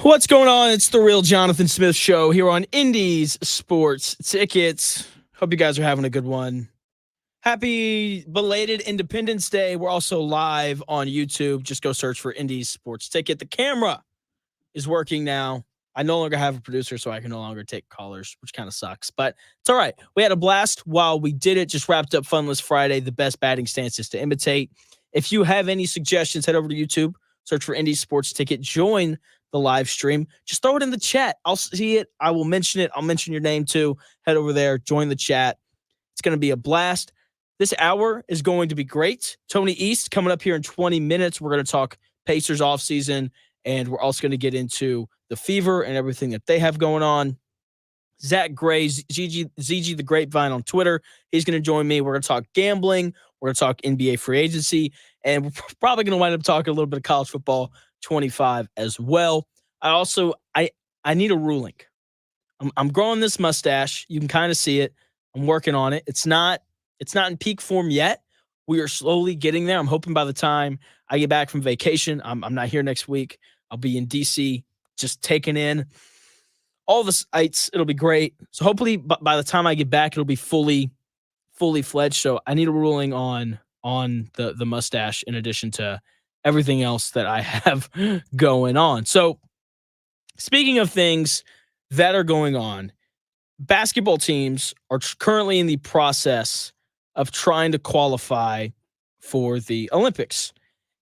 What's going on? It's the Real Jonathan Smith Show here on Indies Sports Tickets. Hope you guys are having a good one. Happy belated Independence Day. We're also live on YouTube. Just go search for Indies Sports Ticket. The camera is working now. I no longer have a producer, so I can no longer take callers, which kind of sucks. But it's all right. We had a blast while we did it. Just wrapped up Funless Friday, the best batting stances to imitate. If you have any suggestions, head over to YouTube, search for Indies Sports Ticket, join the live stream. Just throw it in the chat. I'll see it. I will mention it. I'll mention your name too. Head over there, join the chat. It's going to be a blast. This hour is going to be great. Tony East coming up here in 20 minutes. We're going to talk Pacers offseason, and we're also going to get into the Fever and everything that they have going on. Zack Gray, ZG the Grapevine on Twitter. He's going to join me. We're going to talk gambling. We're going to talk NBA free agency, and we're probably going to wind up talking a little bit of college football 25 as well. I need a ruling. I'm growing this mustache. You can kind of see it. I'm working on it. It's not in peak form yet. We are slowly getting there. I'm hoping by the time I get back from vacation, I'm not here next week. I'll be in DC just taking in all the sights. It'll be great. So hopefully by the time I get back, it'll be fully fledged. So I need a ruling on the mustache in addition to everything else that I have going on. So speaking of things that are going on, basketball teams are currently in the process of trying to qualify for the Olympics.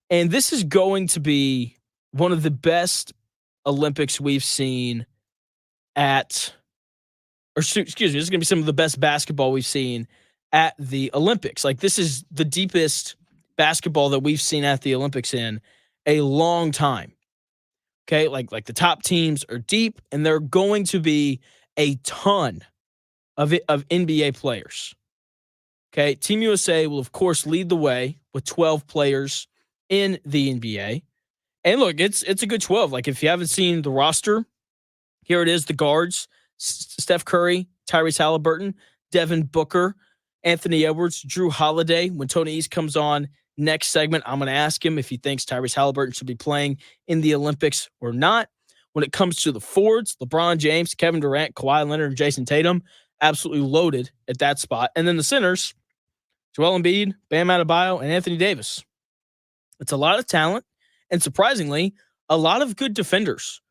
And this is going to be one of the best Olympics we've seen this is going to be some of the best basketball we've seen at the Olympics. Like, this is the deepest basketball that we've seen at the Olympics in a long time. Okay, like the top teams are deep, and there are going to be a ton of NBA players. Okay, Team USA will, of course, lead the way with 12 players in the NBA. And look, it's a good 12. Like, if you haven't seen the roster, here it is, the guards: Steph Curry, Tyrese Halliburton, Devin Booker, Anthony Edwards, Drew Holiday. When Tony East comes on next segment, I'm going to ask him if he thinks Tyrese Halliburton should be playing in the Olympics or not. When it comes to the forwards, LeBron James, Kevin Durant, Kawhi Leonard, and Jason Tatum, absolutely loaded at that spot. And then the centers, Joel Embiid, Bam Adebayo, and Anthony Davis. It's a lot of talent, and surprisingly, a lot of good defenders.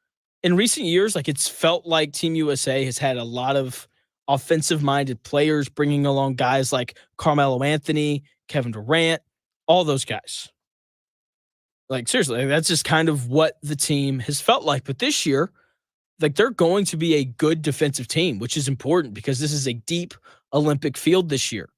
In recent years, like, it's felt like Team USA has had a lot of offensive-minded players, bringing along guys like Carmelo Anthony, Kevin Durant, all those guys. Like, seriously, that's just kind of what the team has felt like. But this year, like, they're going to be a good defensive team, which is important because this is a deep Olympic field this year.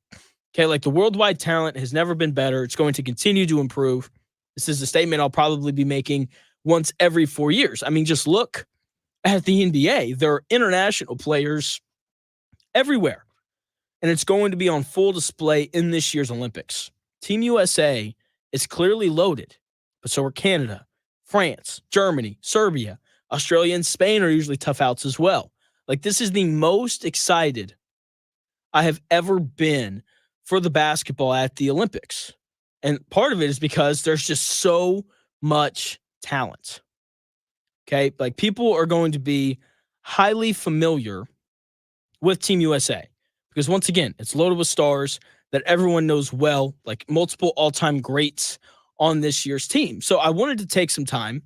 Okay, like, the worldwide talent has never been better. It's going to continue to improve. This is a statement I'll probably be making once every 4 years. I mean, just look at the NBA. There are international players everywhere, and it's going to be on full display in this year's Olympics. Team USA is clearly loaded, but so are Canada, France, Germany, Serbia, Australia, and Spain are usually tough outs as well. Like, this is the most excited I have ever been for the basketball at the Olympics. And part of it is because there's just so much talent. Okay, like, people are going to be highly familiar with Team USA because, once again, it's loaded with stars that everyone knows well, like multiple all-time greats on this year's team. So I wanted to take some time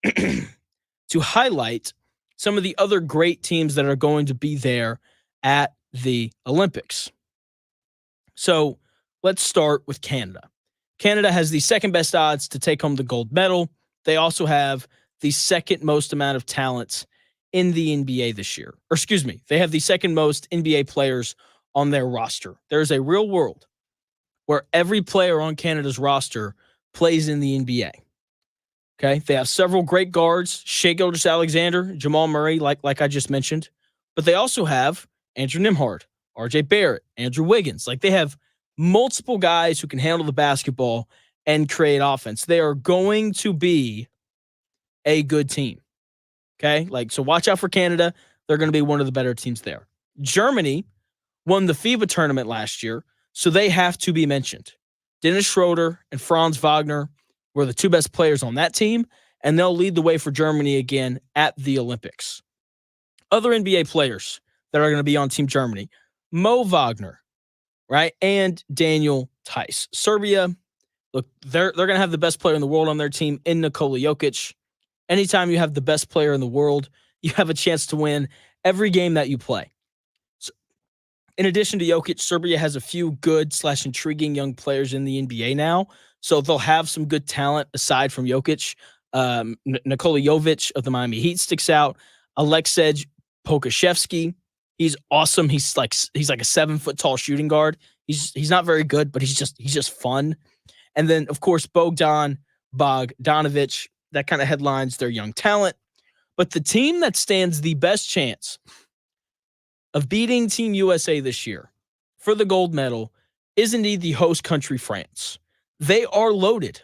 to highlight some of the other great teams that are going to be there at the Olympics. So let's start with Canada. Canada has the second best odds to take home the gold medal. They also have the second most amount of talent in the NBA this year. Or excuse me, they have the second most NBA players on their roster. There's a real world where every player on Canada's roster plays in the NBA. Okay, they have several great guards: Shai Gilgeous-Alexander, Jamal Murray, like I just mentioned. But they also have Andrew Nembhard, RJ Barrett, Andrew Wiggins. Like, they have multiple guys who can handle the basketball and create offense. They are going to be a good team. Okay, like, so watch out for Canada. They're going to be one of the better teams there. Germany won the FIBA tournament last year, so they have to be mentioned. Dennis Schroeder and Franz Wagner were the two best players on that team, and they'll lead the way for Germany again at the Olympics. Other NBA players that are going to be on Team Germany, Mo Wagner, right, and Daniel Theis. Serbia, look, they're going to have the best player in the world on their team in Nikola Jokic. Anytime you have the best player in the world, you have a chance to win every game that you play. So, in addition to Jokic, Serbia has a few good/intriguing young players in the NBA now. So they'll have some good talent aside from Jokic. Nikola Jovic of the Miami Heat sticks out. Aleksej Pokashevsky, he's awesome. He's like a 7-foot tall shooting guard. He's not very good, but he's just fun. And then of course Bogdan Bogdanovic, that kind of headlines their young talent. But the team that stands the best chance of beating Team USA this year for the gold medal is indeed the host country, France. They are loaded,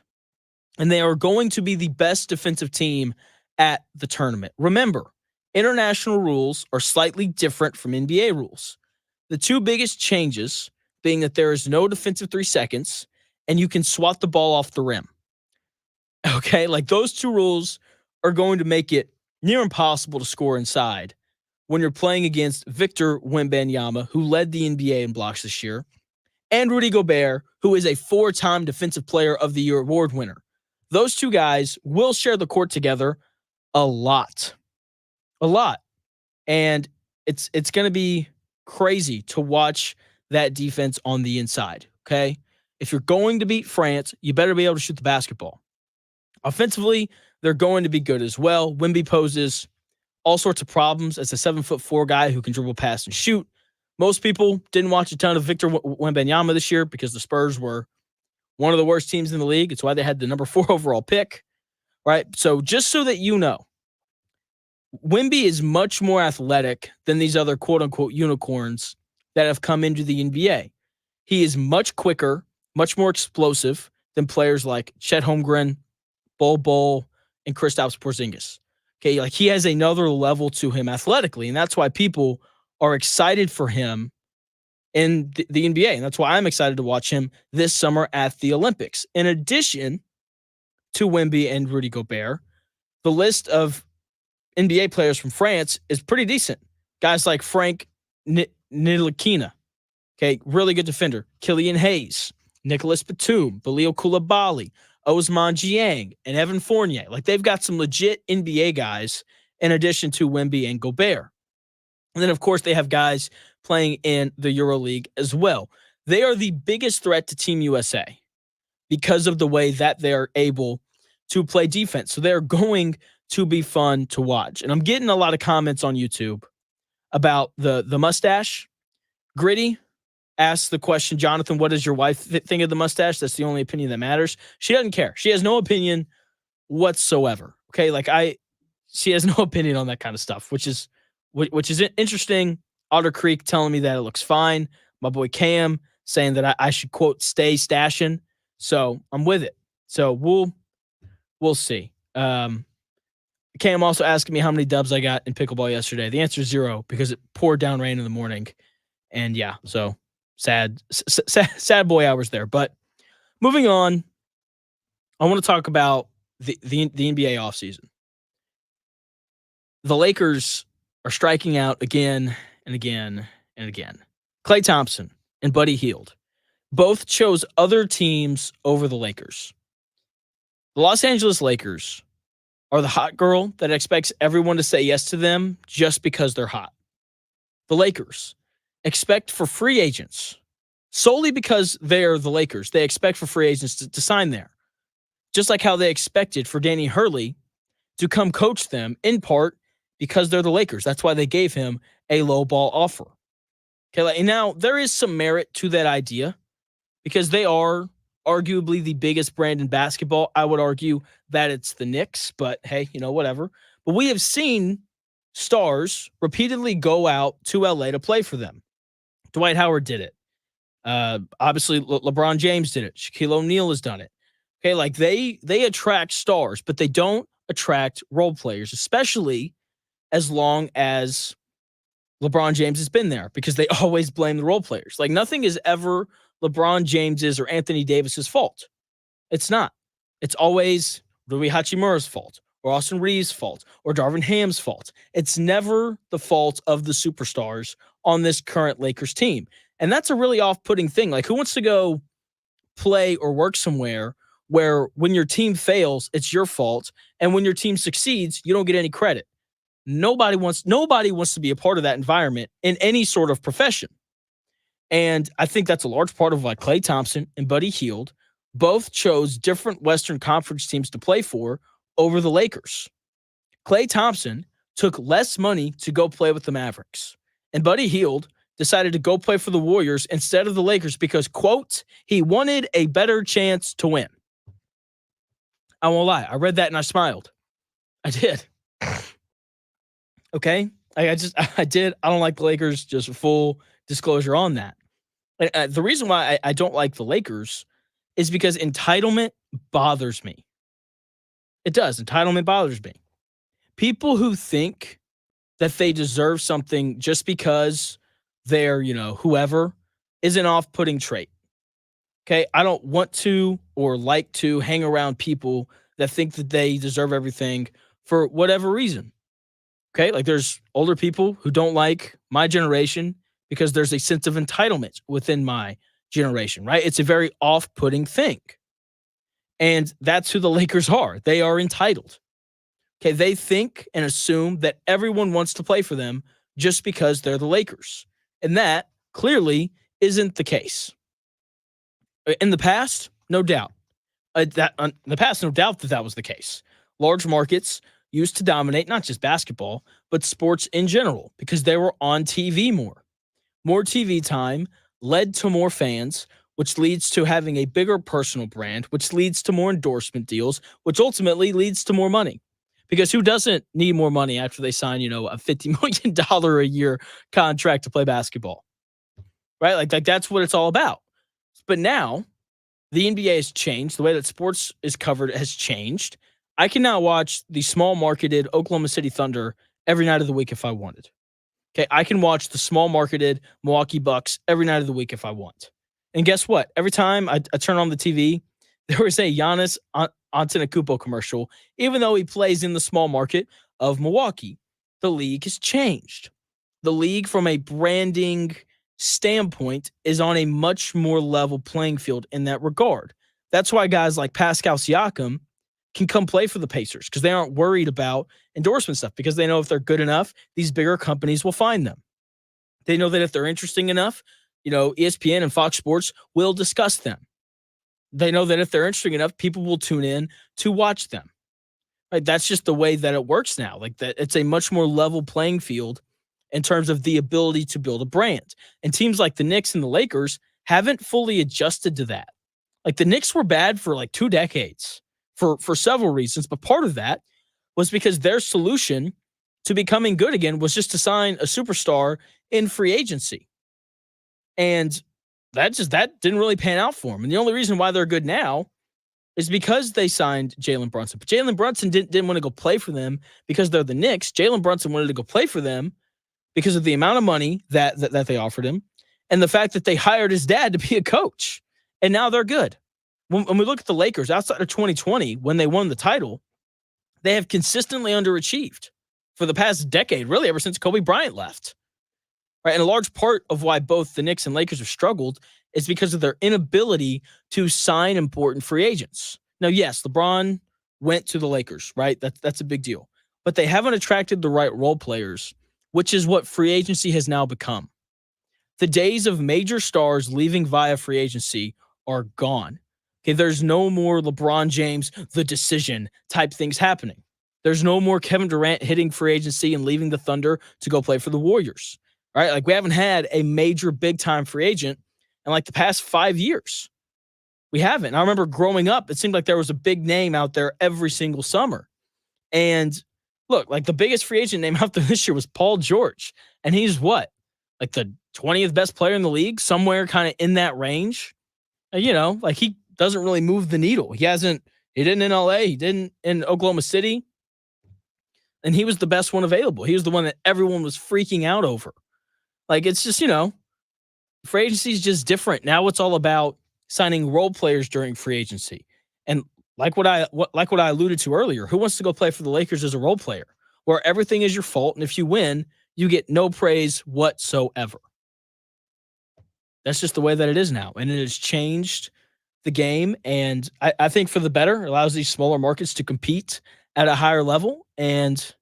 and they are going to be the best defensive team at the tournament. Remember, international rules are slightly different from NBA rules. The two biggest changes being that there is no defensive 3 seconds, and you can swat the ball off the rim. Okay, like those two rules are going to make it near impossible to score inside when you're playing against Victor Wembanyama, who led the NBA in blocks this year, and Rudy Gobert, who is a 4-time Defensive Player of the Year award winner. Those two guys will share the court together a lot. And it's going to be crazy to watch that defense on the inside, okay? If you're going to beat France, you better be able to shoot the basketball. Offensively, they're going to be good as well. Wemby poses all sorts of problems as a 7'4" guy who can dribble, pass, and shoot. Most people didn't watch a ton of Victor Wembanyama this year because the Spurs were one of the worst teams in the league. It's why they had the number 4 overall pick, right? So just so that you know, Wemby is much more athletic than these other quote-unquote unicorns that have come into the NBA. He is much quicker, much more explosive than players like Chet Holmgren, Bol Bol, and Kristaps Porzingis. Okay, like he has another level to him athletically, and that's why people are excited for him in the NBA, and that's why I'm excited to watch him this summer at the Olympics. In addition to Wemby and Rudy Gobert, the list of NBA players from France is pretty decent. Guys like Frank Ntilikina, okay, really good defender. Killian Hayes, Nicholas Batum, Belio Koulibaly, Ousmane Dieng, and Evan Fournier. Like they've got some legit NBA guys in addition to Wemby and Gobert. And then, of course, they have guys playing in the EuroLeague as well. They are the biggest threat to Team USA because of the way that they are able to play defense. So they're going to be fun to watch. And I'm getting a lot of comments on YouTube about the mustache. Gritty asks the question, Jonathan, what does your wife think of the mustache? That's the only opinion that matters. She doesn't care. She has no opinion whatsoever. Okay, she has no opinion on that kind of stuff, which is interesting. Otter Creek telling me that it looks fine. My boy Cam saying that I should, quote, stay stashing. So I'm with it. So we'll see. Cam also asking me how many dubs I got in pickleball yesterday. The answer is 0 because it poured down rain in the morning. And yeah, so sad boy hours there. But moving on, I want to talk about the NBA offseason. The Lakers are striking out again and again and again. Klay Thompson and Buddy Hield both chose other teams over the Lakers. The Los Angeles Lakers are the hot girl that expects everyone to say yes to them just because they're hot. The Lakers expect for free agents solely because they're the Lakers. They expect for free agents to sign there. Just like how they expected for Danny Hurley to come coach them in part because they're the Lakers. That's why they gave him a low ball offer. Okay, and now there is some merit to that idea because they are arguably the biggest brand in basketball. I would argue that it's the Knicks, but hey, whatever. But we have seen stars repeatedly go out to LA to play for them. Dwight Howard did it. Obviously, LeBron James did it. Shaquille O'Neal has done it. Okay, like they attract stars, but they don't attract role players, especially as long as LeBron James has been there, because they always blame the role players. Like nothing is ever LeBron James's or Anthony Davis's fault. It's not. It's always Rui Hachimura's fault or Austin Reeves' fault or Darvin Ham's fault. It's never the fault of the superstars on this current Lakers team. And that's a really off-putting thing. Like, who wants to go play or work somewhere where when your team fails, it's your fault, and when your team succeeds, you don't get any credit? Nobody wants to be a part of that environment in any sort of profession. And I think that's a large part of why Klay Thompson and Buddy Hield both chose different Western Conference teams to play for over the Lakers. Klay Thompson took less money to go play with the Mavericks, and Buddy Hield decided to go play for the Warriors instead of the Lakers because, quote, he wanted a better chance to win. I won't lie. I read that and I smiled. I did. Okay? I did. I don't like the Lakers, just full disclosure on that. The reason why I don't like the Lakers is because entitlement bothers me. It does. Entitlement bothers me. People who think that they deserve something just because they're, whoever, is an off-putting trait. Okay? I don't want to or like to hang around people that think that they deserve everything for whatever reason. Okay? Like, there's older people who don't like my generation because there's a sense of entitlement within my generation, right? It's a very off-putting thing. And that's who the Lakers are. They are entitled. Okay, they think and assume that everyone wants to play for them just because they're the Lakers. And that clearly isn't the case. In the past, no doubt. In the past, no doubt that was the case. Large markets used to dominate not just basketball, but sports in general because they were on TV more. More TV time led to more fans, which leads to having a bigger personal brand, which leads to more endorsement deals, which ultimately leads to more money. Because who doesn't need more money after they sign, a $50 million a year contract to play basketball? Right? Like that's what it's all about. But now the NBA has changed. The way that sports is covered has changed. I can now watch the small marketed Oklahoma City Thunder every night of the week if I wanted. Okay, I can watch the small marketed Milwaukee Bucks every night of the week if I want. And guess what? Every time I turn on the TV, there is a Giannis Antetokounmpo commercial, even though he plays in the small market of Milwaukee. The league has changed. The league, from a branding standpoint, is on a much more level playing field in that regard. That's why guys like Pascal Siakam can come play for the Pacers because they aren't worried about endorsement stuff because they know if they're good enough, these bigger companies will find them. They know that if they're interesting enough, ESPN and Fox Sports will discuss them. They know that if they're interesting enough, people will tune in to watch them. Right? That's just the way that it works now. Like that, it's a much more level playing field in terms of the ability to build a brand. And teams like the Knicks and the Lakers haven't fully adjusted to that. Like the Knicks were bad for like 2 decades for several reasons, but part of that was because their solution to becoming good again was just to sign a superstar in free agency. And that didn't really pan out for them. And the only reason why they're good now is because they signed Jalen Brunson. But Jalen Brunson didn't want to go play for them because they're the Knicks. Jalen Brunson wanted to go play for them because of the amount of money that they offered him and the fact that they hired his dad to be a coach. And now they're good. When we look at the Lakers outside of 2020, when they won the title, they have consistently underachieved for the past decade, really ever since Kobe Bryant left. Right? And a large part of why both the Knicks and Lakers have struggled is because of their inability to sign important free agents. Now, yes, LeBron went to the Lakers, right? That's a big deal. But they haven't attracted the right role players, which is what free agency has now become. The days of major stars leaving via free agency are gone. Okay, there's no more LeBron James, the decision type things happening. There's no more Kevin Durant hitting free agency and leaving the Thunder to go play for the Warriors. Right? Like we haven't had a major big time free agent in like the past 5 years. We haven't. And I remember growing up, it seemed like there was a big name out there every single summer. And look, like the biggest free agent name out there this year was Paul George. And he's what? Like the 20th best player in the league, somewhere kind of in that range. Like he doesn't really move the needle. He didn't in LA, he didn't in Oklahoma City. And he was the best one available. He was the one that everyone was freaking out over. Like it's just, free agency is just different. Now it's all about signing role players during free agency. And like what I alluded to earlier. Who wants to go play for the Lakers as a role player, where everything is your fault, and if you win, you get no praise whatsoever? That's just the way that it is now, and it has changed the game, and I think for the better. It allows these smaller markets to compete at a higher level, and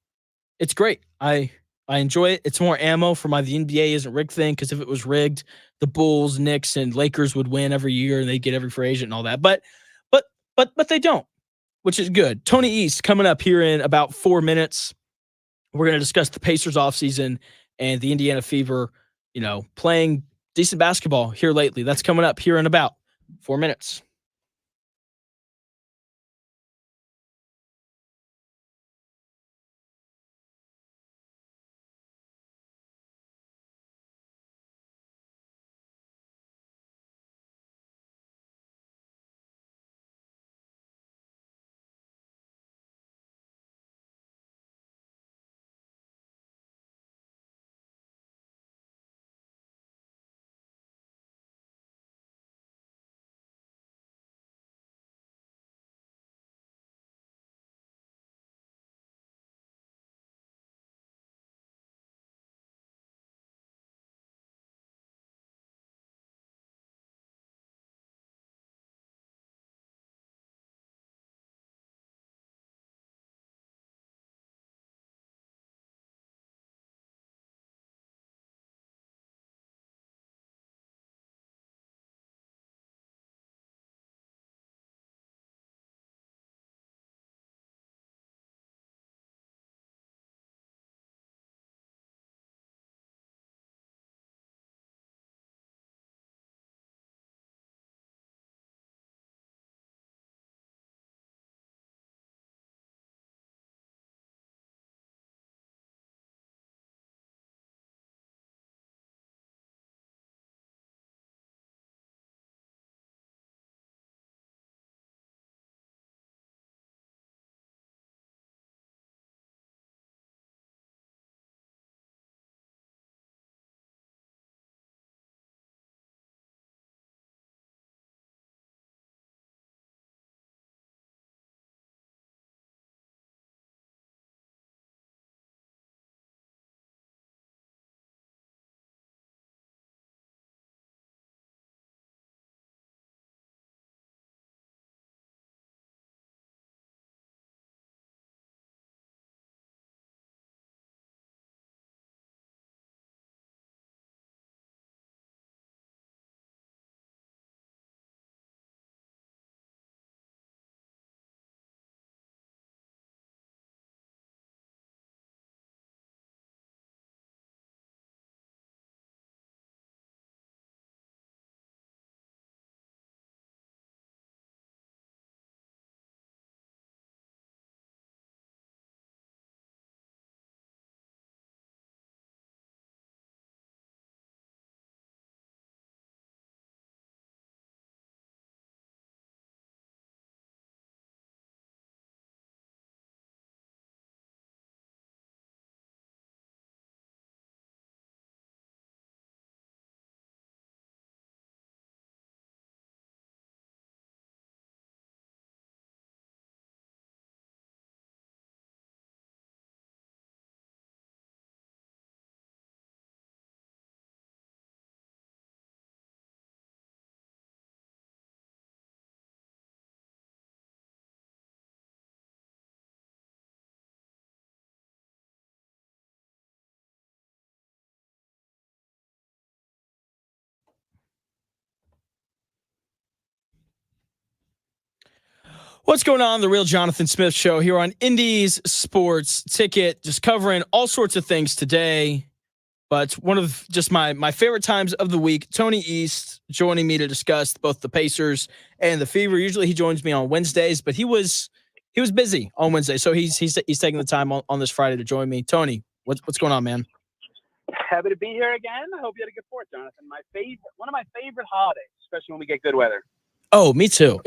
it's great. I enjoy it. It's more ammo for my the NBA isn't rigged thing, because if it was rigged, the Bulls, Knicks, and Lakers would win every year, and they'd get every free agent and all that. But but they don't, which is good. Tony East coming up here in about 4 minutes. We're going to discuss the Pacers offseason and the Indiana Fever, playing decent basketball here lately. That's coming up here in about 4 minutes. What's going on? The Real Jonathan Smith Show here on Indies Sports Ticket, just covering all sorts of things today. But one of just my favorite times of the week, Tony East joining me to discuss both the Pacers and the Fever. Usually he joins me on Wednesdays, but he was busy on Wednesday, so he's taking the time on this Friday to join me. Tony, what's going on, man? Happy to be here again. I hope you had a good Fourth, Jonathan. One of my favorite holidays, especially when we get good weather. Oh, me too.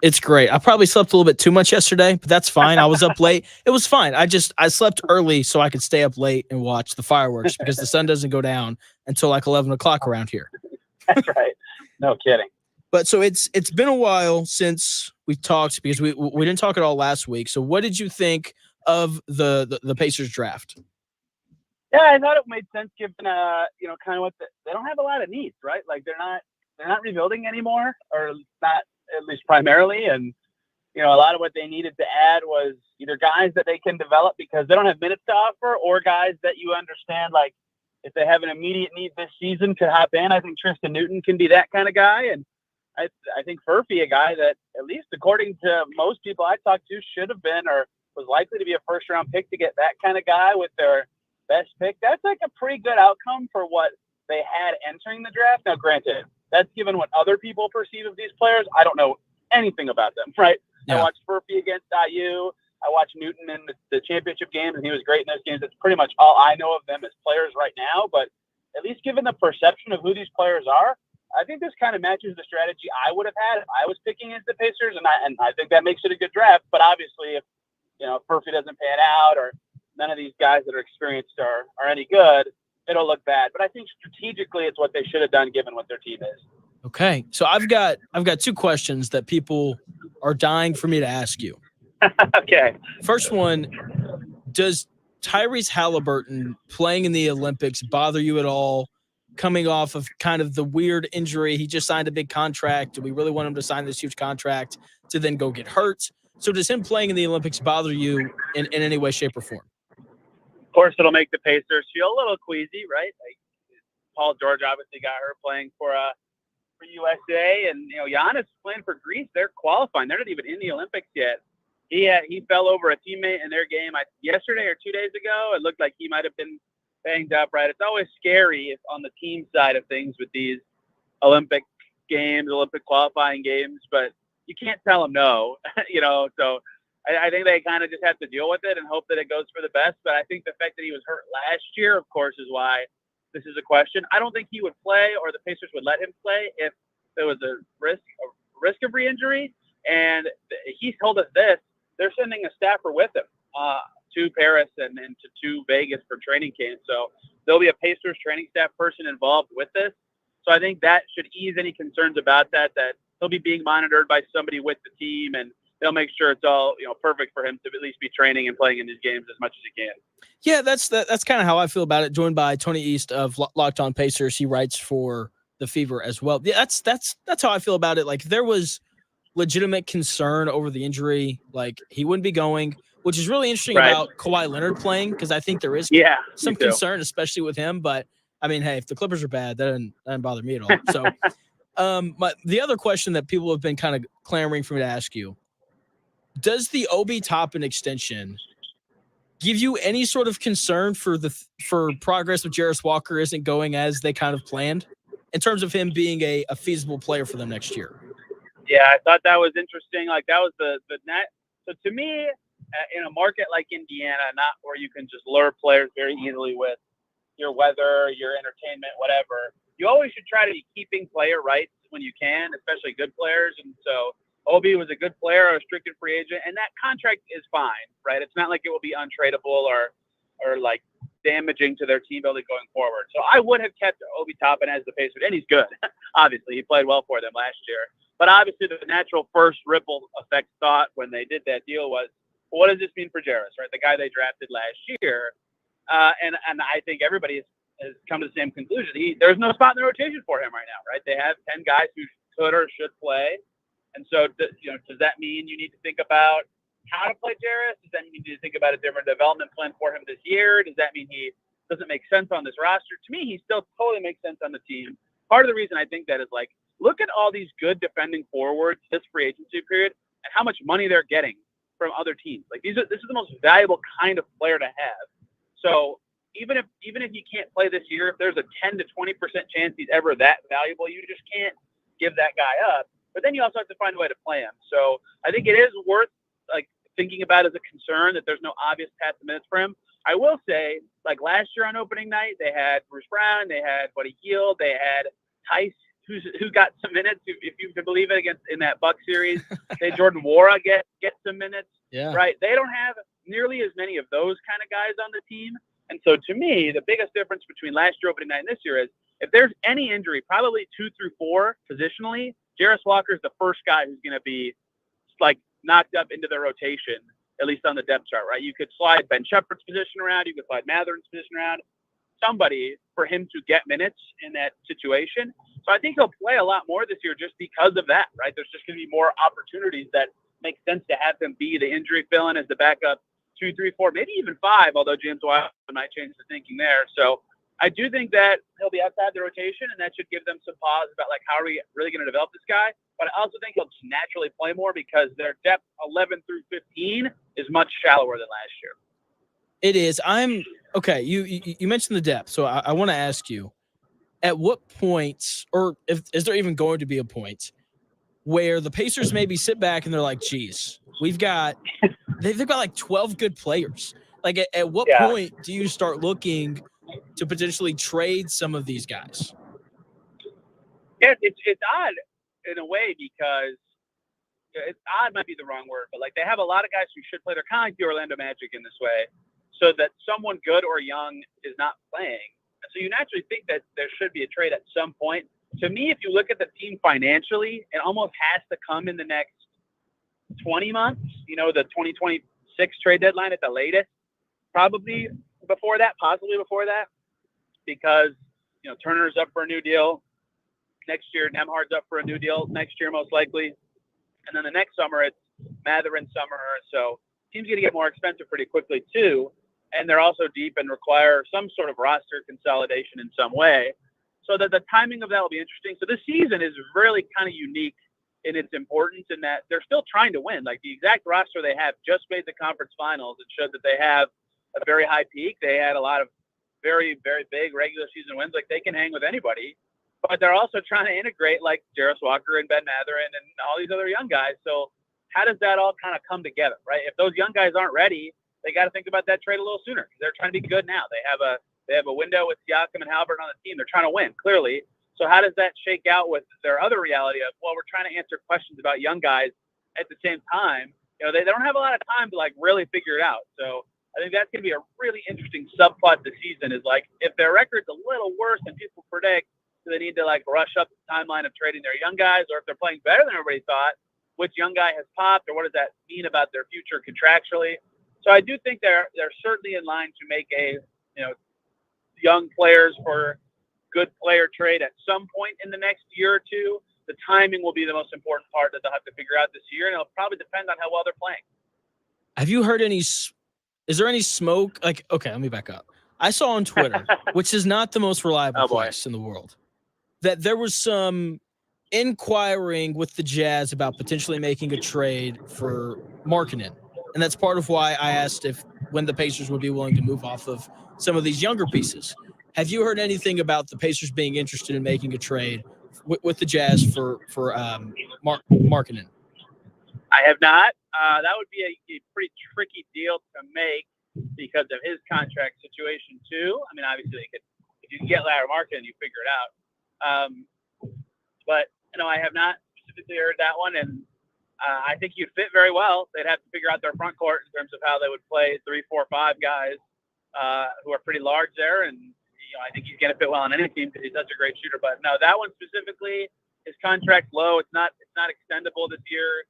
It's great. I probably slept a little bit too much yesterday, but that's fine. I was up late. It was fine. I slept early so I could stay up late and watch the fireworks because the sun doesn't go down until like 11 o'clock around here. That's right. No kidding. But so it's been a while since we talked because we didn't talk at all last week. So what did you think of the Pacers draft? Yeah, I thought it made sense given kind of what they don't have a lot of needs, right? Like they're not rebuilding anymore, or not at least primarily, and a lot of what they needed to add was either guys that they can develop because they don't have minutes to offer, or guys that you understand, like if they have an immediate need this season, could hop in. I think Tristan Newton can be that kind of guy, and I think Furphy, a guy that at least according to most people I talked to should have been or was likely to be a first round pick to get that kind of guy with their best pick. That's like a pretty good outcome for what they had entering the draft. Now, granted, that's given what other people perceive of these players. I don't know anything about them, right? Yeah. I watched Furphy against IU. I watched Newton in the championship games, and he was great in those games. That's pretty much all I know of them as players right now. But at least given the perception of who these players are, I think this kind of matches the strategy I would have had if I was picking against the Pacers, and I think that makes it a good draft. But obviously, if Furphy doesn't pan out, or none of these guys that are experienced are any good, it'll look bad. But I think strategically, it's what they should have done given what their team is. Okay, so I've got two questions that people are dying for me to ask you. Okay. First one, does Tyrese Halliburton playing in the Olympics bother you at all? Coming off of kind of the weird injury, he just signed a big contract. Do we really want him to sign this huge contract to then go get hurt? So does him playing in the Olympics bother you in any way, shape, or form? Of course, it'll make the Pacers feel a little queasy, right? Like Paul George obviously got hurt playing for USA, and Giannis playing for Greece. They're qualifying. They're not even in the Olympics yet. He fell over a teammate in their game yesterday or 2 days ago. It looked like he might have been banged up, right? It's always scary on the team side of things with these Olympic games, Olympic qualifying games, but you can't tell them no, so I think they kind of just have to deal with it and hope that it goes for the best. But I think the fact that he was hurt last year, of course, is why this is a question. I don't think he would play, or the Pacers would let him play if there was a risk of re-injury. And he told us this: they're sending a staffer with him to Paris and to Vegas for training camp. So there'll be a Pacers training staff person involved with this. So I think that should ease any concerns about that he'll be being monitored by somebody with the team, and they'll make sure it's all perfect for him to at least be training and playing in these games as much as he can. Yeah, that's kind of how I feel about it. Joined by Tony East of Locked On Pacers. He writes for The Fever as well. Yeah, that's how I feel about it. Like, if there was legitimate concern over the injury, like, he wouldn't be going, which is really interesting about Kawhi Leonard playing, because I think there is some concern, especially with him. But I mean, hey, if the Clippers are bad, that doesn't bother me at all. So the other question that people have been kind of clamoring for me to ask you: does the Obi Toppin extension give you any sort of concern for progress of Jarris Walker isn't going as they kind of planned, in terms of him being a feasible player for them next year? Yeah, I thought that was interesting. Like, that was the net. So to me, in a market like Indiana, not where you can just lure players very easily with your weather, your entertainment, whatever, you always should try to be keeping player rights when you can, especially good players. And so Obi was a good player, a restricted free agent, and that contract is fine, right? It's not like it will be untradeable or like damaging to their team building going forward. So I would have kept Obi Toppin as the Pacers, and he's good. Obviously, he played well for them last year. But obviously, the natural first ripple effect thought when they did that deal was, well, what does this mean for Jarris, right? The guy they drafted last year. And I think everybody has come to the same conclusion. There's no spot in the rotation for him right now, right? They have 10 guys who could or should play. And so, does that mean you need to think about how to play Jarris? Does that mean you need to think about a different development plan for him this year? Does that mean he doesn't make sense on this roster? To me, he still totally makes sense on the team. Part of the reason I think that is, like, look at all these good defending forwards this free agency period and how much money they're getting from other teams. Like, this is the most valuable kind of player to have. So even if he can't play this year, if there's a 10 to 20% chance he's ever that valuable, you just can't give that guy up. But then you also have to find a way to play him. So I think it is worth, like, thinking about as a concern that there's no obvious path to minutes for him. I will say, like, last year on opening night, they had Bruce Brown, they had Buddy Hield, they had Tice, who got some minutes, if you can believe it, in that Buck series. They had Jordan Wara get some minutes. Yeah. Right? They don't have nearly as many of those kind of guys on the team. And so, to me, the biggest difference between last year opening night and this year is, if there's any injury, probably 2 through 4 positionally, Jarris Walker is the first guy who's going to be like knocked up into the rotation, at least on the depth chart, right? You could slide Ben Shepherd's position around. You could slide Matherin's position around. Somebody for him to get minutes in that situation. So I think he'll play a lot more this year just because of that, right? There's just going to be more opportunities that make sense to have him be the injury fill-in as the backup 2, 3, 4, maybe even 5, although James Wiseman might change the thinking there. So I do think that he'll be outside the rotation, and that should give them some pause about, like, how are we really going to develop this guy? But I also think he'll just naturally play more because their depth 11 through 15 is much shallower than last year. It is. Okay. You mentioned the depth, so I want to ask you, at what point, or is there even going to be a point where the Pacers maybe sit back and they're like, geez, they've got like 12 good players. Like at what point do you start looking to potentially trade some of these guys? Yeah, it's odd in a way because it's odd might be the wrong word, but like they have a lot of guys who should play. They're kind of like the Orlando Magic in this way, so that someone good or young is not playing. So you naturally think that there should be a trade at some point. To me, if you look at the team financially, it almost has to come in the next 20 months, the 2026 trade deadline at the latest, probably before that, possibly before that, because, Turner's up for a new deal next year. Nembhard's up for a new deal next year, most likely. And then the next summer, it's Mathurin summer. So teams going to get more expensive pretty quickly too. And they're also deep and require some sort of roster consolidation in some way. So that the timing of that will be interesting. So this season is really kind of unique in its importance in that they're still trying to win. Like the exact roster they have just made the conference finals. It showed that they have a very high peak. They had a lot of very, very big regular season wins. Like they can hang with anybody. But they're also trying to integrate like Jarris Walker and Ben Mathurin and all these other young guys. So how does that all kind of come together, right? If those young guys aren't ready, they got to think about that trade a little sooner because they're trying to be good now. They have a window with Siakam and Halbert on the team. They're trying to win, clearly. So how does that shake out with their other reality of, well, we're trying to answer questions about young guys at the same time? They don't have a lot of time to like really figure it out. So I think that's going to be a really interesting subplot this season is like if their record's a little worse than people predict, do they need to like rush up the timeline of trading their young guys, or if they're playing better than everybody thought, which young guy has popped, or what does that mean about their future contractually? So I do think they're certainly in line to make a young players for good player trade at some point in the next year or two. The timing will be the most important part that they'll have to figure out this year, and it'll probably depend on how well they're playing. Have you heard any? Is there any smoke? Like, okay, let me back up. I saw on Twitter, which is not the most reliable place in the world, that there was some inquiring with the Jazz about potentially making a trade for Markkanen. And that's part of why I asked when the Pacers would be willing to move off of some of these younger pieces. Have you heard anything about the Pacers being interested in making a trade with the Jazz for Markkanen? I have not. That would be a pretty tricky deal to make because of his contract situation too. I mean, obviously, if you can get Larry Markkanen, you figure it out. But I have not specifically heard that one, and I think you'd fit very well. They'd have to figure out their front court in terms of how they would play 3, 4, 5 guys who are pretty large there, and I think he's going to fit well on any team because he's such a great shooter. But no, that one specifically, his contract's low. It's not extendable this year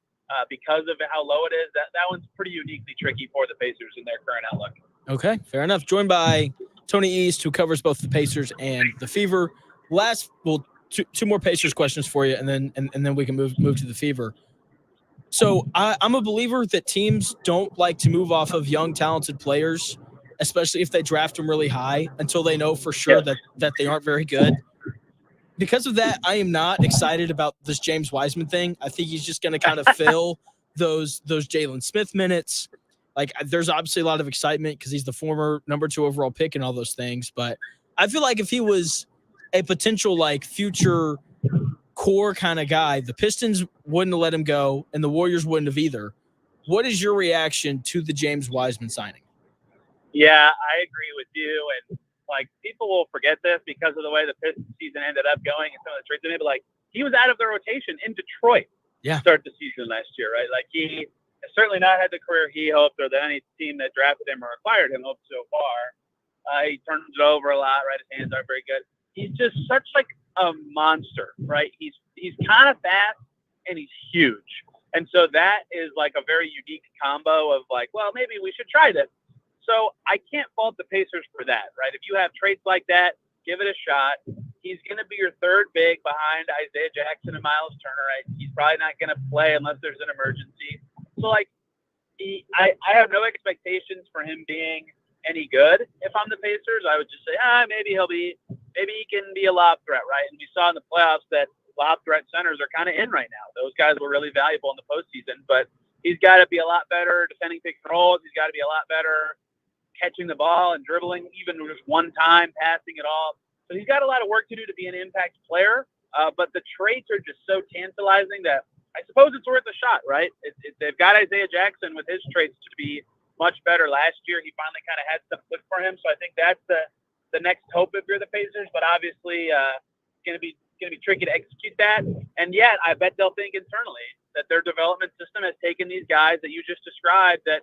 because of how low it is. That one's pretty uniquely tricky for the Pacers in their current outlook. Okay, fair enough. Joined by Tony East, who covers both the Pacers and the Fever. Two more Pacers questions for you, and then we can move to the Fever. So I'm a believer that teams don't like to move off of young, talented players, especially if they draft them really high, until they know for sure that they aren't very good. Because of that, I am not excited about this James Wiseman thing. I think he's just going to kind of fill those Jalen Smith minutes. Like, there's obviously a lot of excitement because he's the former number 2 overall pick and all those things. But I feel like if he was a potential like future core kind of guy, the Pistons wouldn't have let him go, and the Warriors wouldn't have either. What is your reaction to the James Wiseman signing? Yeah, I agree with you. And like people will forget this because of the way the Pistons season ended up going and some of the trades they made. But like he was out of the rotation in Detroit to start the season last year, right? Like he has certainly not had the career he hoped, or that any team that drafted him or acquired him hoped so far. He turns it over a lot, right? His hands aren't very good. He's just such like a monster, right? He's kind of fast and he's huge. And so that is like a very unique combo of like, well, maybe we should try this. So I can't fault the Pacers for that, right? If you have traits like that, give it a shot. He's going to be your third big behind Isaiah Jackson and Miles Turner, right? He's probably not going to play unless there's an emergency. So like, I have no expectations for him being any good. If I'm the Pacers, I would just say, maybe he can be a lob threat, right? And we saw in the playoffs that lob threat centers are kind of in right now. Those guys were really valuable in the postseason, but he's got to be a lot better defending pick and rolls. He's got to be a lot better catching the ball and dribbling, even just one time, passing it all. So he's got a lot of work to do to be an impact player. But the traits are just so tantalizing that I suppose it's worth a shot, right? They've got Isaiah Jackson with his traits to be much better last year. He finally kind of had stuff click for him. So I think that's the next hope if you're the Pacers. But obviously, it's going to be tricky to execute that. And yet, I bet they'll think internally that their development system has taken these guys that you just described that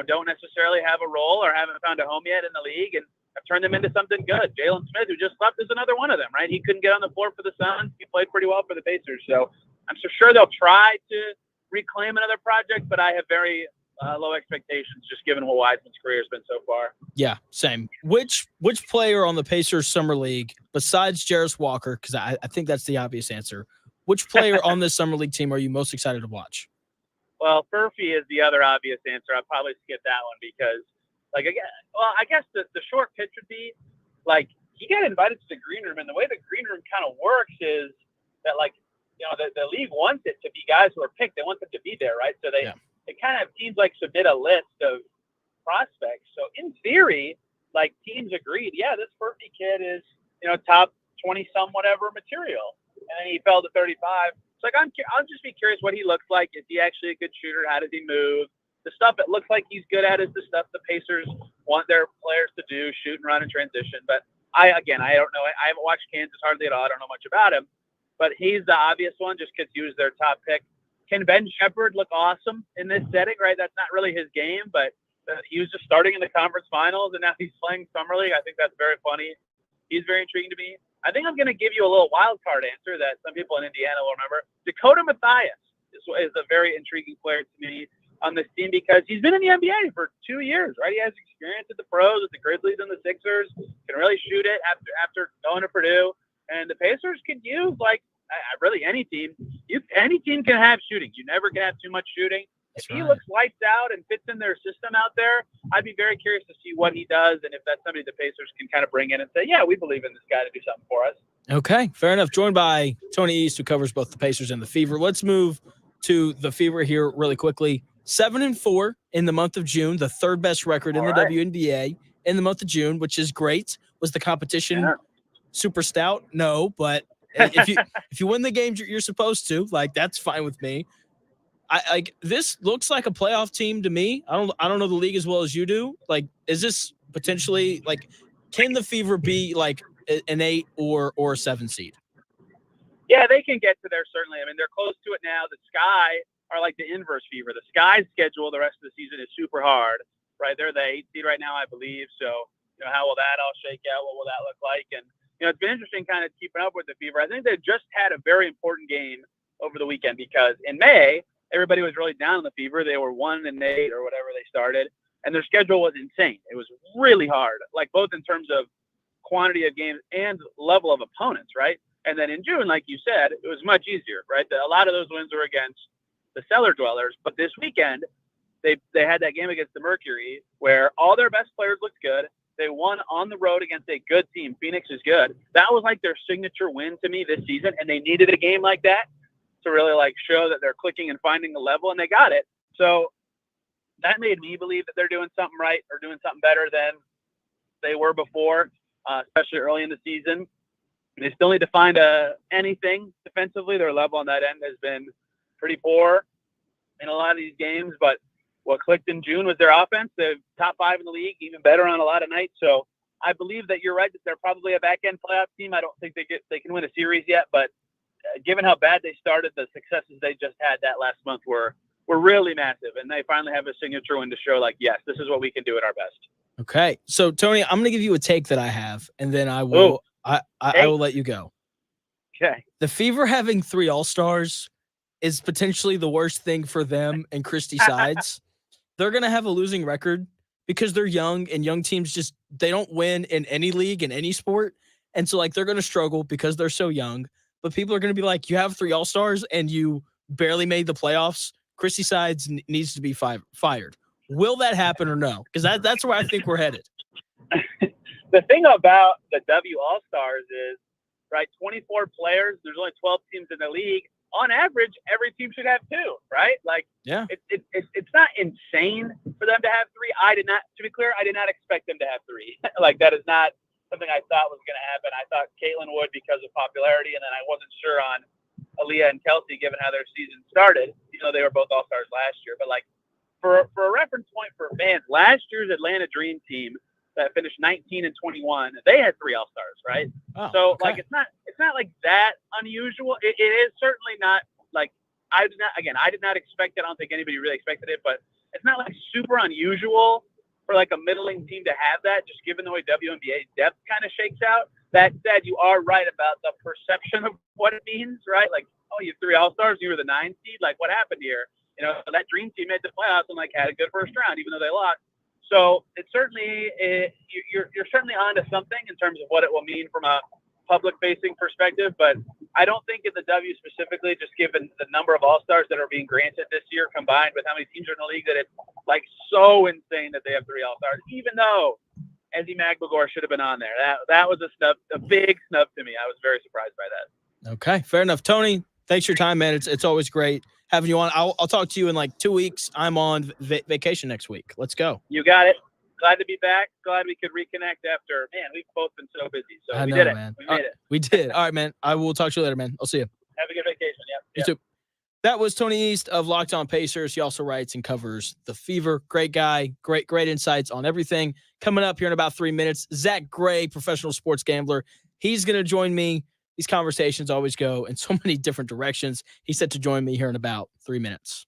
don't necessarily have a role or haven't found a home yet in the league and have turned them into something good. Jalen Smith, who just left, is another one of them, right? He couldn't get on the floor for the Suns. He played pretty well for the Pacers. So I'm sure they'll try to reclaim another project, but I have very low expectations just given what Wiseman's career has been so far. Yeah, same. Which player on the Pacers Summer League, besides Jarris Walker, because I think that's the obvious answer, which player on this Summer League team are you most excited to watch? Well, Furphy is the other obvious answer. I'll probably skip that one because, I guess the short pitch would be, he got invited to the green room, and the way the green room kind of works is that, the league wants it to be guys who are picked. They want them to be there, right? So it kind of teams submit a list of prospects. So in theory, teams agreed, this Furphy kid is, top 20-some whatever material. And then he fell to 35. So I'll just be curious what he looks like. Is he actually a good shooter? How does he move? The stuff it looks like he's good at is the stuff the Pacers want their players to do, shoot and run and transition. But I don't know. I haven't watched Kansas hardly at all. I don't know much about him. But he's the obvious one just because he was their top pick. Can Ben Shepherd look awesome in this setting, right? That's not really his game, but he was just starting in the conference finals, and now he's playing Summer League. I think that's very funny. He's very intriguing to me. I think I'm going to give you a little wild card answer that some people in Indiana will remember. Dakota Mathias is a very intriguing player to me on this team because he's been in the NBA for 2 years, right? He has experience at the pros, with the Grizzlies and the Sixers, can really shoot it after going to Purdue. And the Pacers could use, really any team. Any team can have shooting. You never can have too much shooting. If he looks lights out and fits in their system out there, I'd be very curious to see what he does and if that's somebody the Pacers can kind of bring in and say, yeah, we believe in this guy to do something for us. Okay, fair enough. Joined by Tony East, who covers both the Pacers and the Fever. Let's move to the Fever here really quickly. 7-4 in the month of June, the third best record in the WNBA in the month of June, which is great. Was the competition super stout? No, but if you win the games you're supposed to, that's fine with me. This looks like a playoff team to me. I don't know the league as well as you do. Is this potentially can the Fever be an 8 or a 7 seed? Yeah, they can get to there certainly. I mean, they're close to it now. The Sky are the inverse Fever. The Sky's schedule the rest of the season is super hard, right? They're the 8 seed right now, I believe. So, how will that all shake out? What will that look like? And it's been interesting kind of keeping up with the Fever. I think they just had a very important game over the weekend because in May, everybody was really down on the Fever. They were 1-8 or whatever they started, and their schedule was insane. It was really hard, both in terms of quantity of games and level of opponents, right? And then in June, like you said, it was much easier, right? A lot of those wins were against the cellar dwellers, but this weekend they had that game against the Mercury where all their best players looked good. They won on the road against a good team. Phoenix is good. That was their signature win to me this season, and they needed a game like that to really show that they're clicking and finding the level, and they got it. So that made me believe that they're doing something right or doing something better than they were before, especially early in the season. They still need to find anything defensively. Their level on that end has been pretty poor in a lot of these games, but what clicked in June was their offense. They're top 5 in the league, even better on a lot of nights. So I believe that you're right that they're probably a back-end playoff team. I don't think they can win a series yet, but given how bad they started, the successes they just had that last month were really massive, and they finally have a signature win to show yes, this is what we can do at our best. Okay, so Tony, I'm going to give you a take that I have, and then I will I will let you go. Okay. The Fever having 3 All-Stars is potentially the worst thing for them and Christy Sides. They're going to have a losing record because they're young, and young teams just they don't win in any league, in any sport. And so like they're going to struggle because they're so young. But people are going to be like, you have 3 All-Stars and you barely made the playoffs. Christy Sides needs to be fired. Will that happen or no? Because that's where I think we're headed. The thing about the W All-Stars is, right, 24 players, there's only 12 teams in the league. On average, every team should have 2, right? Like, yeah, it's not insane for them to have 3. To be clear, I did not expect them to have 3. Like, that is not something I thought was going to happen. I thought Caitlin would because of popularity, and then I wasn't sure on Aaliyah and Kelsey given how their season started, even though they were both All-Stars last year. But, like, for a reference point for fans, last year's Atlanta Dream team that finished 19 and 21, they had 3 All-Stars, right? Oh, so okay. like it's not like that unusual. It is certainly not like I did not expect it. I don't think anybody really expected it, but it's not like super unusual for like a middling team to have that, just given the way WNBA depth kind of shakes out. That said, you are right about the perception of what it means, right? Like, oh, you have 3 All-Stars, you were the 9 seed. Like, what happened here? You know, that dream team made the playoffs and like had a good first round, even though they lost. So it's certainly you're certainly onto something in terms of what it will mean from a public-facing perspective. But I don't think in the W specifically, just given the number of All-Stars that are being granted this year, combined with how many teams are in the league, that it's like so insane that they have 3 All-Stars. Even though Ezzy Magbagor should have been on there, that was a big snub to me. I was very surprised by that. Okay, fair enough, Tony. Thanks for your time, man. It's always great having you on. I'll talk to you in like 2 weeks. I'm on vacation next week. Let's go. You got it. Glad to be back. Glad we could reconnect after, man, we've both been so busy. So I we know, did it. man. We made it. We did. All right, man. I will talk to you later, man. I'll see you. Have a good vacation. Yep. You too. That was Tony East of Locked On Pacers. He also writes and covers the Fever. Great guy. Great insights on everything. Coming up here in about 3 minutes, Zack Gray, professional sports gambler. He's going to join me. These conversations always go in so many different directions. He's set to join me here in about 3 minutes.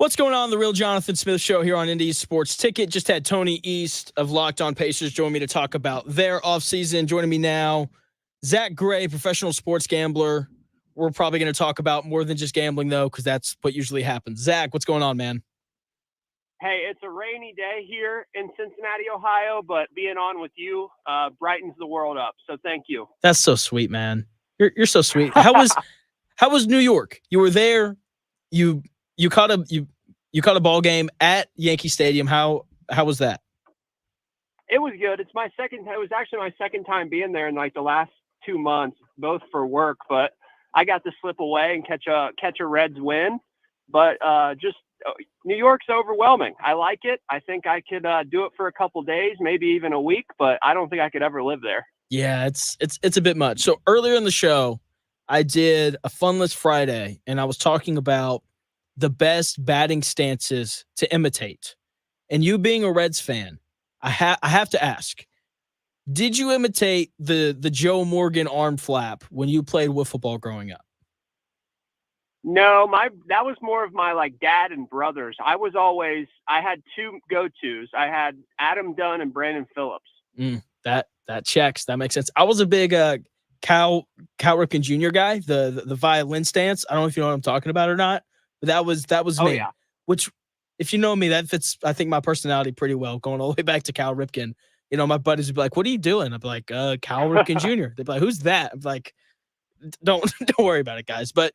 What's going on? The Real Jonathan Smith Show here on Indies Sports Ticket. Just had Tony East of Locked On Pacers join me to talk about their offseason. Joining me now, Zack Gray, professional sports gambler. We're probably going to talk about more than just gambling, though, because that's what usually happens. Zack, what's going on, man? Hey, it's a rainy day here in Cincinnati, Ohio, but being on with you brightens the world up. So thank you. That's so sweet, man. You're so sweet. How was New York? You were there. You caught a ball game at Yankee Stadium. How was that? It was good. It was actually my second time being there in like the last 2 months, both for work, but I got to slip away and catch a Reds win. But just New York's overwhelming. I like it. I think I could do it for a couple days, maybe even a week, but I don't think I could ever live there. Yeah, it's a bit much. So earlier in the show, I did a Funless Friday, and I was talking about the best batting stances to imitate. And you being a Reds fan, I have to ask, did you imitate the Joe Morgan arm flap when you played wiffle ball growing up? No, that was more of my like dad and brothers. I had two go-tos. I had Adam Dunn and Brandon Phillips. That checks. That makes sense. I was a big Cal Ripken Jr. guy, the violin stance. I don't know if you know what I'm talking about or not, but that was me. Yeah. Which, if you know me, that fits, I think, my personality pretty well, going all the way back to Cal Ripken. You know, my buddies would be like, "What are you doing?" I'd be like, Cal Ripken Jr. They'd be like, "Who's that?" I'm like, don't worry about it, guys. But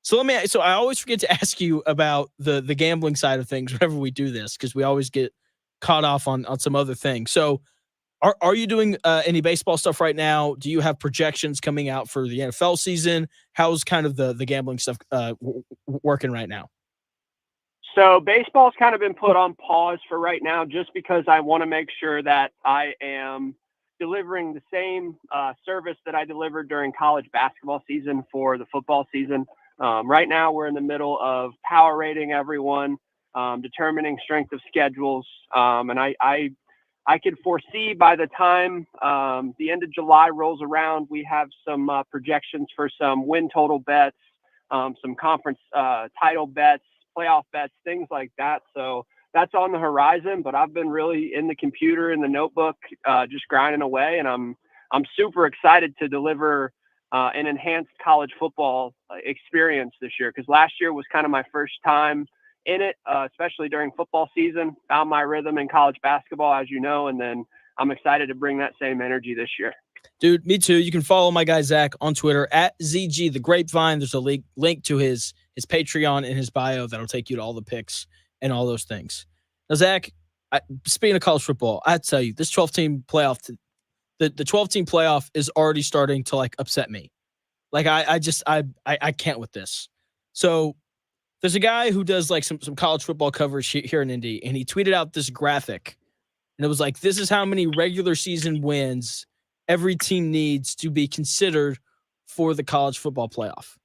so I always forget to ask you about the gambling side of things whenever we do this, because we always get caught off on some other things. So are you doing any baseball stuff right now? Do you have projections coming out for the NFL season? How's kind of the gambling stuff working right now? So baseball's kind of been put on pause for right now, just because I want to make sure that I am delivering the same service that I delivered during college basketball season for the football season. Right now, we're in the middle of power rating everyone, determining strength of schedules, and I could foresee by the time the end of July rolls around, we have some projections for some win total bets, some conference title bets, playoff bets, things like that. So that's on the horizon. But I've been really in the computer, in the notebook, just grinding away, and I'm super excited to deliver an enhanced college football experience this year, because last year was kind of my first time in it, especially during football season. Found my rhythm in college basketball, as you know, and then I'm excited to bring that same energy this year. Dude, me too. You can follow my guy Zack on Twitter at ZG the Grapevine. There's a link to his Patreon in his bio that'll take you to all the picks and all those things. Now, Zack, speaking of college football, I tell you, this 12-team playoff, the 12-team playoff is already starting to like upset me. Like I can't with this. So there's a guy who does like some college football coverage here in Indy, and he tweeted out this graphic, and it was like, this is how many regular season wins every team needs to be considered for the college football playoff.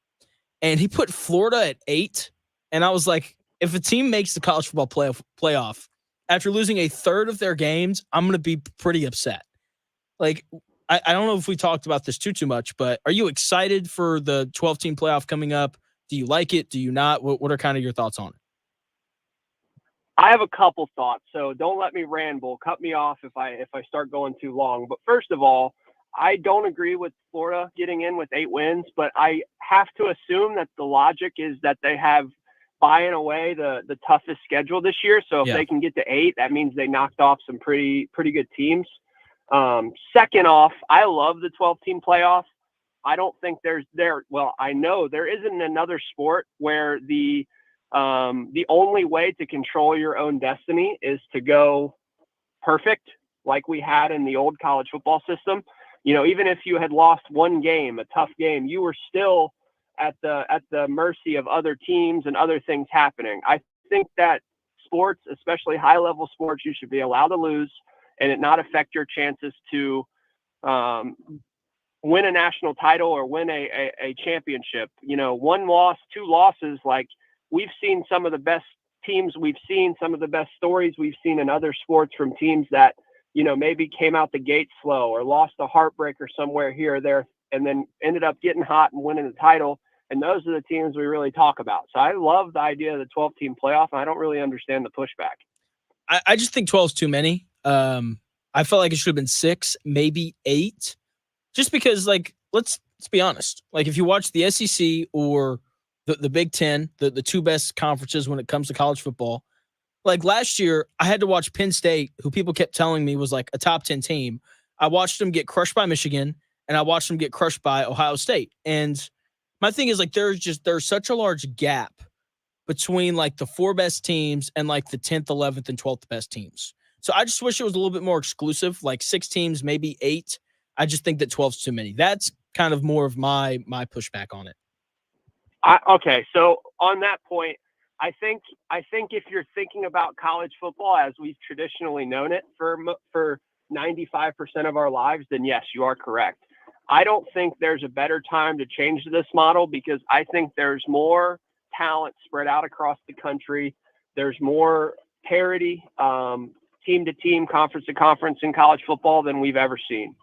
And he put Florida at 8, and I was like, if a team makes the college football playoff after losing a third of their games, I'm going to be pretty upset. Like, I don't know if we talked about this too much, but are you excited for the 12-team playoff coming up? Do you like it? Do you not? What are kind of your thoughts on it? I have a couple thoughts, so don't let me ramble. Cut me off if I start going too long. But first of all, I don't agree with Florida getting in with 8 wins, but I have to assume that the logic is that they have buying away the toughest schedule this year. So if they can get to 8, that means they knocked off some pretty good teams. Second off, I love the 12-team playoff. I don't think I know there isn't another sport where the only way to control your own destiny is to go perfect, like we had in the old college football system. You know, even if you had lost one game, a tough game, you were still at the mercy of other teams and other things happening. I think that sports, especially high-level sports, you should be allowed to lose and it not affect your chances to win a national title or win a championship. You know, 1 loss, 2 losses, like we've seen some of the best teams, we've seen some of the best stories we've seen in other sports from teams that, you know, maybe came out the gate slow or lost a heartbreaker somewhere here or there, and then ended up getting hot and winning the title. And those are the teams we really talk about. So I love the idea of the 12-team playoff, and I don't really understand the pushback. I just think 12 is too many. I felt like it should have been 6, maybe 8. Just because, like, let's be honest. Like, if you watch the SEC or the Big Ten, the two best conferences when it comes to college football, like last year, I had to watch Penn State, who people kept telling me was like a top 10 team. I watched them get crushed by Michigan, and I watched them get crushed by Ohio State. And my thing is, like, there's such a large gap between like the 4 best teams and like the 10th, 11th, and 12th best teams. So I just wish it was a little bit more exclusive, like 6 teams, maybe 8. I just think that 12 is too many. That's kind of more of my pushback on it. Okay, so on that point, I think if you're thinking about college football as we've traditionally known it for 95% of our lives, then yes, you are correct. I don't think there's a better time to change this model because I think there's more talent spread out across the country. There's more parity, team to team, conference to conference in college football than we've ever seen.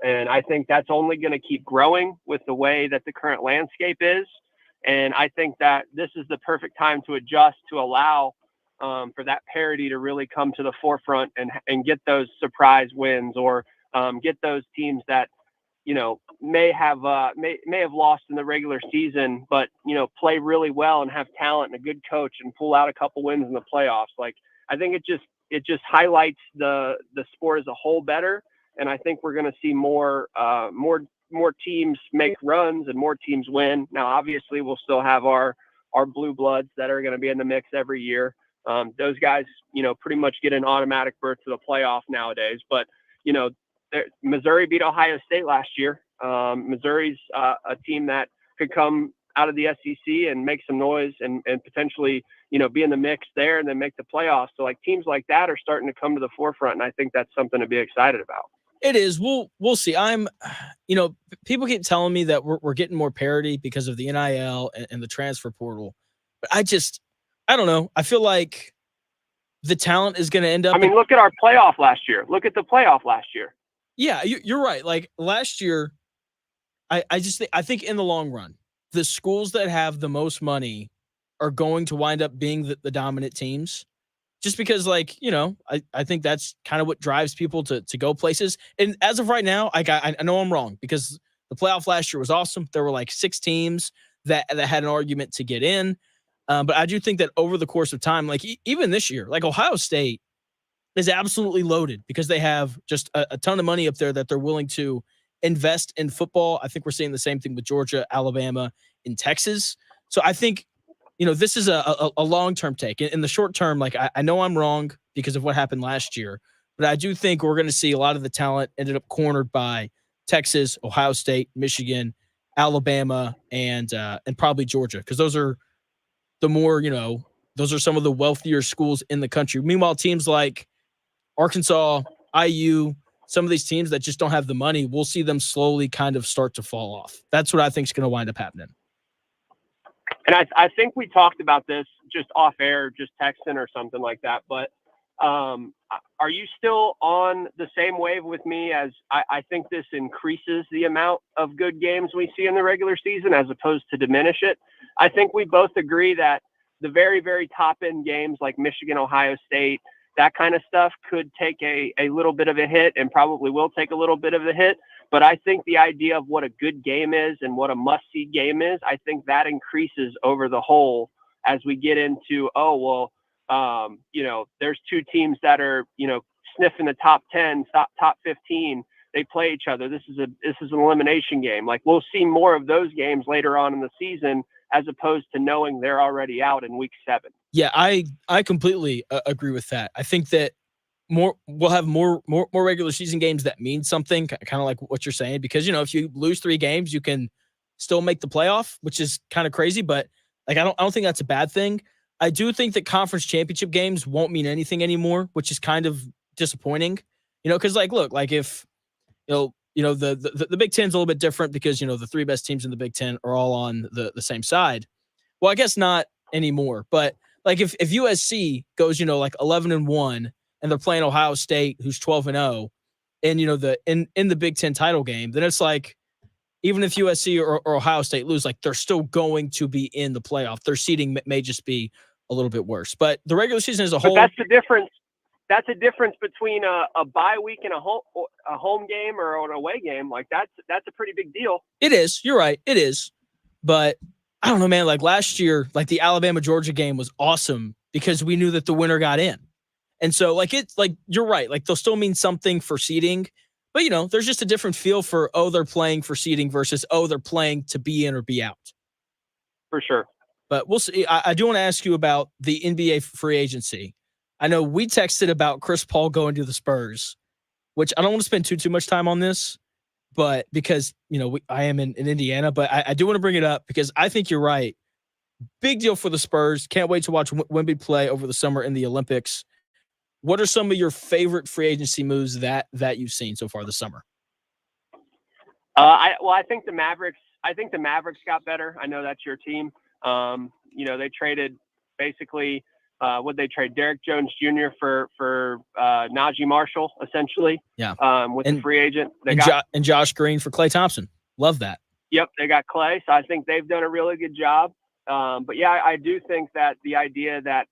And I think that's only going to keep growing with the way that the current landscape is. And I think that this is the perfect time to adjust to allow for that parity to really come to the forefront and get those surprise wins or get those teams that, you know, may have lost in the regular season, but, you know, play really well and have talent and a good coach and pull out a couple wins in the playoffs. Like, I think it just highlights the sport as a whole better. And I think we're going to see more teams make runs and more teams win. Now, obviously, we'll still have our blue bloods that are going to be in the mix every year. Those guys, you know, pretty much get an automatic berth to the playoff nowadays. But, you know, Missouri beat Ohio State last year. Missouri's a team that could come out of the SEC and make some noise and potentially, you know, be in the mix there and then make the playoffs. So, like, teams like that are starting to come to the forefront, and I think that's something to be excited about. It is. We'll see. You know, people keep telling me that we're getting more parity because of the NIL and the transfer portal. But I don't know. I feel like the talent is going to end up. I mean, look at our playoff last year. Look at the playoff last year. Yeah, you're right. Like last year, I think in the long run, the schools that have the most money are going to wind up being the dominant teams. Just because, like, you know, I think that's kind of what drives people to go places. And as of right now, I know I'm wrong because the playoff last year was awesome. There were like 6 teams that had an argument to get in. But I do think that over the course of time, like even this year, like Ohio State is absolutely loaded because they have just a ton of money up there that they're willing to invest in football. I think we're seeing the same thing with Georgia, Alabama, and Texas. So I think, you know, this is a long-term take. In the short term, like I know I'm wrong because of what happened last year, but I do think we're going to see a lot of the talent ended up cornered by Texas, Ohio State, Michigan, Alabama, and probably Georgia because those are the more, you know, those are some of the wealthier schools in the country. Meanwhile, teams like Arkansas, IU, some of these teams that just don't have the money, we'll see them slowly kind of start to fall off. That's what I think is going to wind up happening. And I think we talked about this just off air, just texting or something like that. But are you still on the same wave with me as I think this increases the amount of good games we see in the regular season as opposed to diminish it? I think we both agree that the very, very top end games like Michigan, Ohio State, that kind of stuff could take a little bit of a hit and probably will take a little bit of a hit. But I think the idea of what a good game is and what a must-see game is, I think that increases over the whole as we get into, you know, there's 2 teams that are, you know, sniffing the top 10, top 15. They play each other. This is an elimination game. Like we'll see more of those games later on in the season as opposed to knowing they're already out in week 7. Yeah, I completely agree with that. I think that we'll have more regular season games that mean something, kind of like what you're saying, because, you know, if you lose 3 games, you can still make the playoff, which is kind of crazy, but like I don't think that's a bad thing. I do think that conference championship games won't mean anything anymore, which is kind of disappointing, you know, because like look, like if you know the Big Ten's a little bit different because, you know, the 3 best teams in the Big Ten are all on the same side. Well, I guess not anymore, but like if USC goes, you know, like 11-1 and they're playing Ohio State, who's 12-0, and, you know, in the Big Ten title game, then it's like, even if USC or Ohio State lose, like they're still going to be in the playoff. Their seeding may just be a little bit worse. But the regular season as a whole. But that's the difference. That's a difference between a bye week and a home game or an away game. Like that's a pretty big deal. It is. You're right. It is. But I don't know, man. Like last year, like the Alabama-Georgia game was awesome because we knew that the winner got in. And so like it's like you're right. Like they'll still mean something for seeding. But, you know, there's just a different feel for, they're playing for seeding versus, they're playing to be in or be out. For sure. But we'll see. I do want to ask you about the NBA free agency. I know we texted about Chris Paul going to the Spurs, which I don't want to spend too much time on this, but because, you know, I am in Indiana, but I do want to bring it up because I think you're right. Big deal for the Spurs. Can't wait to watch Wemby play over the summer in the Olympics. What are some of your favorite free agency moves that you've seen so far this summer? I think the Mavericks. I think the Mavericks got better. I know that's your team. You know, they traded basically. Would they trade Derek Jones Jr. for Najee Marshall essentially? Yeah. With the free agent, and Josh Green for Klay Thompson. Love that. Yep, they got Klay. So I think they've done a really good job. But yeah, I do think that the idea that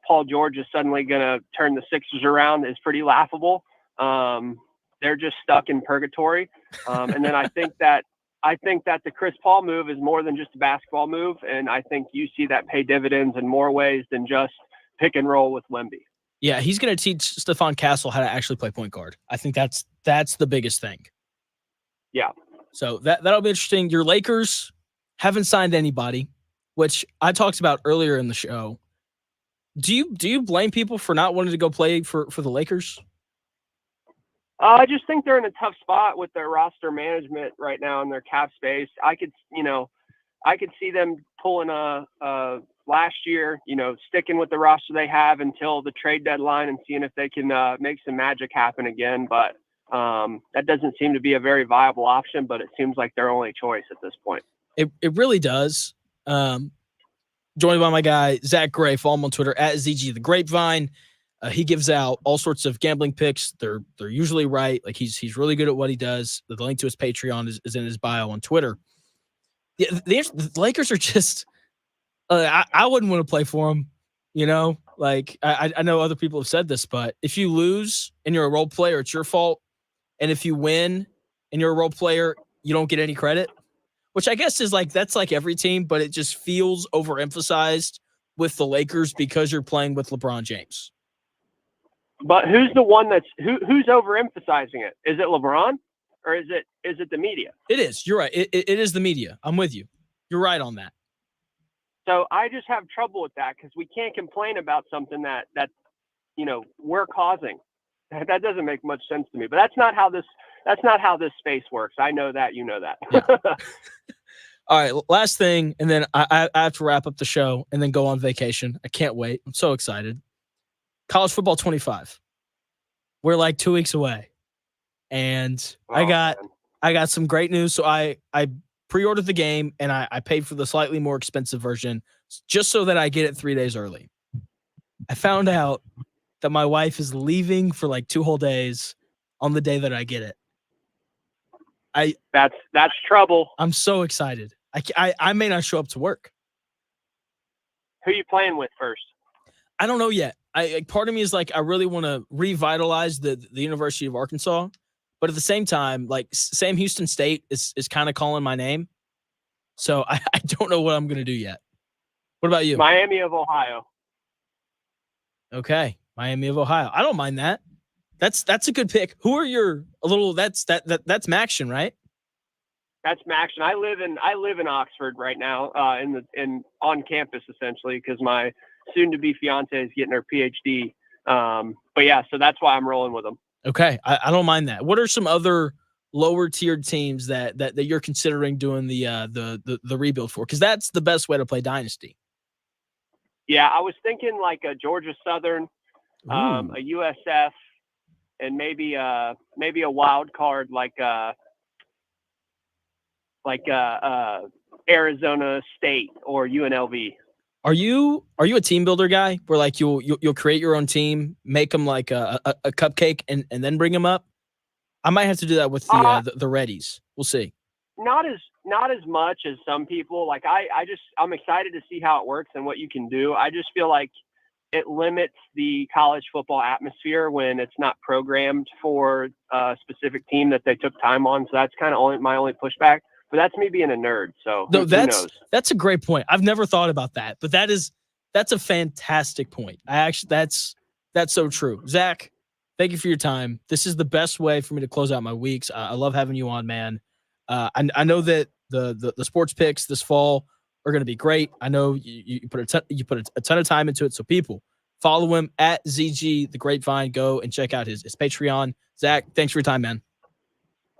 Paul George is suddenly going to turn the Sixers around is pretty laughable. They're just stuck in purgatory. And then I think that the Chris Paul move is more than just a basketball move. And I think you see that pay dividends in more ways than just pick and roll with Wemby. Yeah, he's going to teach Stephon Castle how to actually play point guard. I think that's the biggest thing. Yeah. So that'll be interesting. Your Lakers haven't signed anybody, which I talked about earlier in the show. Do you blame people for not wanting to go play for the Lakers? I just think they're in a tough spot with their roster management right now and their cap space. I could see them pulling last year, sticking with the roster they have until the trade deadline and seeing if they can make some magic happen again. But that doesn't seem to be a very viable option, but it seems like their only choice at this point. It really does. Joined by my guy, Zack Gray. Follow him on Twitter at ZG the Grapevine. He gives out all sorts of gambling picks. They're usually right. Like he's really good at what he does. The link to his Patreon is in his bio on Twitter. The Lakers are just I wouldn't want to play for them. Like I know other people have said this, but if you lose and you're a role player, it's your fault. And if you win and you're a role player, you don't get any credit, which I guess is that's like every team, but it just feels overemphasized with the Lakers because you're playing with LeBron James. But who's the one who's overemphasizing it? Is it LeBron or is it the media? It is. You're right. It is the media. I'm with you. You're right on that. So I just have trouble with that because we can't complain about something that we're causing. That doesn't make much sense to me. But that's not how this space works. I know that, you know that. Yeah. All right, last thing, and then I have to wrap up the show and then go on vacation. I can't wait. I'm so excited. College football 25. We're like 2 weeks away. And I got some great news. So I pre-ordered the game and I paid for the slightly more expensive version just so that I get it 3 days early. I found out that my wife is leaving for like 2 whole days on the day that I get it. That's trouble. I'm so excited. I may not show up to work. Who are you playing with first? I don't know yet. Part of me is like, I really want to revitalize the University of Arkansas, but at the same time, like Sam Houston State is kind of calling my name. So I don't know what I'm going to do yet. What about you? Miami of Ohio. Okay. Miami of Ohio. I don't mind that. That's a good pick. Who are your that's Maction, right? That's Maction. I live in Oxford right now, on campus essentially, because my soon-to-be fiance is getting her PhD. But yeah, so that's why I'm rolling with them. Okay, I don't mind that. What are some other lower-tiered teams that you're considering doing the rebuild for? Because that's the best way to play Dynasty. Yeah, I was thinking like a Georgia Southern, a USF, and maybe a wild card like Arizona State or UNLV. Are you a team builder guy where like you'll create your own team, make them like a cupcake and then bring them up? I might have to do that with the Reddies. We'll see. not as much as some people. Like I'm excited to see how it works and what you can do. I just feel like it limits the college football atmosphere when it's not programmed for a specific team that they took time on. So that's kind of my only pushback. But that's me being a nerd. So who knows? That's a great point. I've never thought about that, but that's a fantastic point. That's so true. Zach, thank you for your time. This is the best way for me to close out my weeks. I love having you on, man. I know that the sports picks this fall are going to be great. I know you put a ton of time into it. So people follow him at ZG the Grapevine. Go and check out his Patreon. Zach, thanks for your time, man.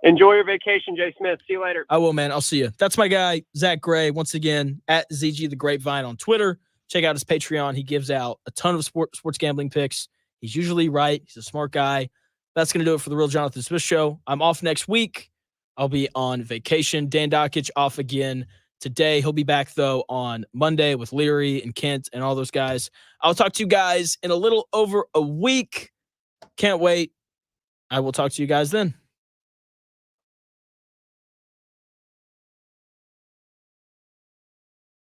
Enjoy your vacation, Jay Smith. See you later. I will, man. I'll see you. That's my guy, Zach Gray. Once again, at ZG the Grapevine on Twitter. Check out his Patreon. He gives out a ton of sports gambling picks. He's usually right. He's a smart guy. That's going to do it for the Real Jonathan Smith Show. I'm off next week. I'll be on vacation. Dan Dockich off again today. He'll be back, though, on Monday with Leary and Kent and all those guys. I'll talk to you guys in a little over a week. Can't wait. I will talk to you guys then.